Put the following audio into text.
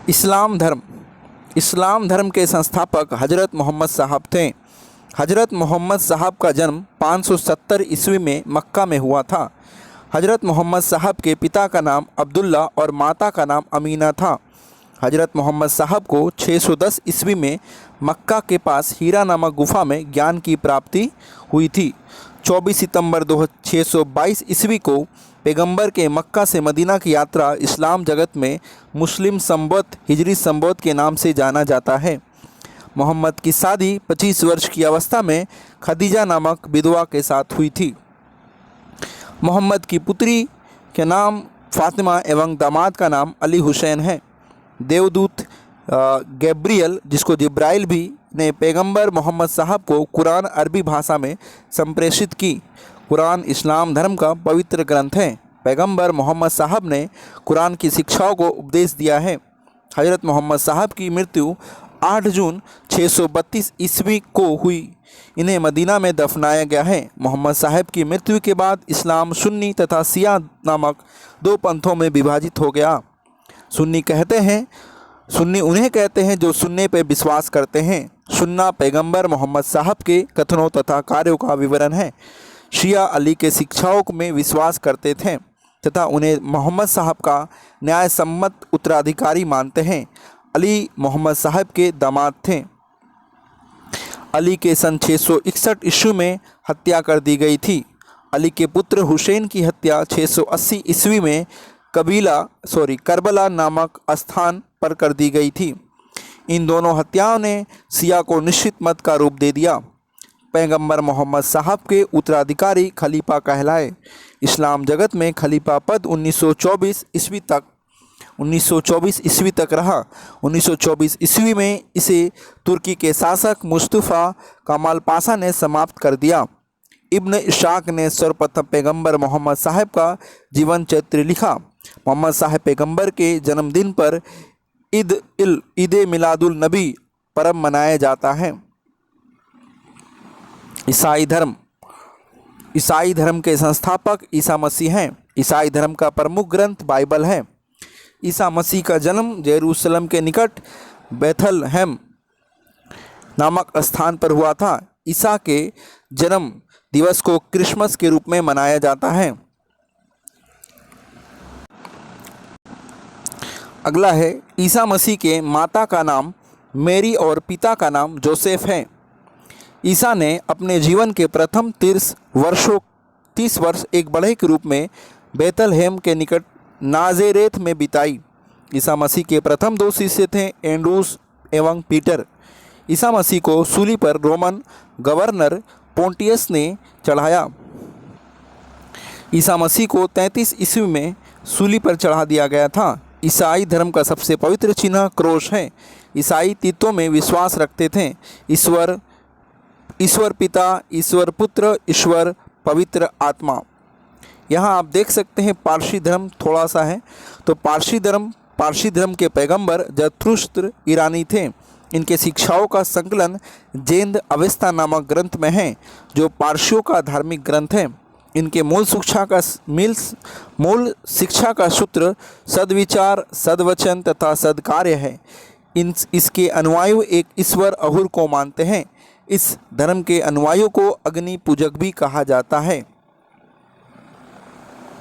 इस्लाम धर्म के संस्थापक हज़रत मोहम्मद साहब थे। हज़रत मोहम्मद साहब का जन्म 570 ईस्वी में मक्का में हुआ था। हज़रत मोहम्मद साहब के पिता का नाम अब्दुल्ला और माता का नाम अमीना था। हज़रत मोहम्मद साहब को 610 ईस्वी में मक्का के पास हीरा नामक गुफा में ज्ञान की प्राप्ति हुई थी। 24 सितंबर 622 ईस्वी को पैगंबर के मक्का से मदीना की यात्रा इस्लाम जगत में मुस्लिम संवत हिजरी संवत के नाम से जाना जाता है। मोहम्मद की शादी 25 वर्ष की अवस्था में खदीजा नामक विधवा के साथ हुई थी। मोहम्मद की पुत्री के नाम फातिमा एवं दामाद का नाम अली हुसैन है। देवदूत गैब्रियल, जिसको जिब्राइल भी, ने पैगंबर मोहम्मद साहब को कुरान अरबी भाषा में संप्रेषित की। कुरान इस्लाम धर्म का पवित्र ग्रंथ है। पैगंबर मोहम्मद साहब ने कुरान की शिक्षाओं को उपदेश दिया है। हज़रत मोहम्मद साहब की मृत्यु 8 जून 632 ईस्वी को हुई। इन्हें मदीना में दफनाया गया है। मोहम्मद साहब की मृत्यु के बाद इस्लाम सुन्नी तथा शिया नामक 2 पंथों में विभाजित हो गया। सुन्नी उन्हें कहते हैं जो सुन्ने पर विश्वास करते हैं। सुन्ना पैगंबर मोहम्मद साहब के कथनों तथा कार्यों का विवरण है। शिया अली के शिक्षाओं में विश्वास करते थे तथा उन्हें मोहम्मद साहब का न्याय सम्मत उत्तराधिकारी मानते हैं। अली मोहम्मद साहब के दामाद थे। अली के सन 661 ईस्वी में हत्या कर दी गई थी। अली के पुत्र हुसैन की हत्या 680 ईस्वी में करबला नामक स्थान पर कर दी गई थी। इन दोनों हत्याओं ने शिया को निश्चित मत का रूप दे दिया। पैगंबर मोहम्मद साहब के उत्तराधिकारी खलीफा कहलाए। इस्लाम जगत में खलीफा पद 1924 ईस्वी तक रहा। 1924 ईस्वी में इसे तुर्की के शासक मुस्तफ़ा कमाल पाशा ने समाप्त कर दिया। इब्न इशाक ने सर्वप्रथम पैगंबर मोहम्मद साहब का जीवन चरित्र लिखा। मोहम्मद साहब पैगंबर के जन्मदिन पर ईद मिलादुल नबी पर्व मनाया जाता है। ईसाई धर्म के संस्थापक ईसा मसीह हैं। ईसाई धर्म का प्रमुख ग्रंथ बाइबल है। ईसा मसीह का जन्म जेरूसलम के निकट बेथलहेम नामक स्थान पर हुआ था। ईसा के जन्म दिवस को क्रिसमस के रूप में मनाया जाता है। अगला है ईसा मसीह के माता का नाम मेरी और पिता का नाम जोसेफ है। ईसा ने अपने जीवन के प्रथम 30 वर्ष एक बढ़ई के रूप में बेथलहेम के निकट नाज़रेत में बिताई। ईसा मसीह के प्रथम 2 शिष्य थे एंड्रूस एवं पीटर। ईसा मसीह को सूली पर रोमन गवर्नर पोंटियस ने चढ़ाया। ईसा मसीह को 33 ईस्वी में सूली पर चढ़ा दिया गया था। ईसाई धर्म का सबसे पवित्र चिन्ह क्रोश है। ईसाई तीर्थों में विश्वास रखते थे। ईश्वर पिता, ईश्वर पुत्र, ईश्वर पवित्र आत्मा। यहाँ आप देख सकते हैं पारसी धर्म थोड़ा सा है। तो पारसी धर्म के पैगंबर जरथुस्त्र ईरानी थे। इनके शिक्षाओं का संकलन जेंद अवेस्ता नामक ग्रंथ में है, जो पारसियों का धार्मिक ग्रंथ है। इनके मूल शिक्षा का सूत्र सद्विचार, सद्वचन तथा सद्कार्य है। इसके अनुयायी एक ईश्वर अहुर को मानते हैं। इस धर्म के अनुयायियों को अग्नि पूजक भी कहा जाता है।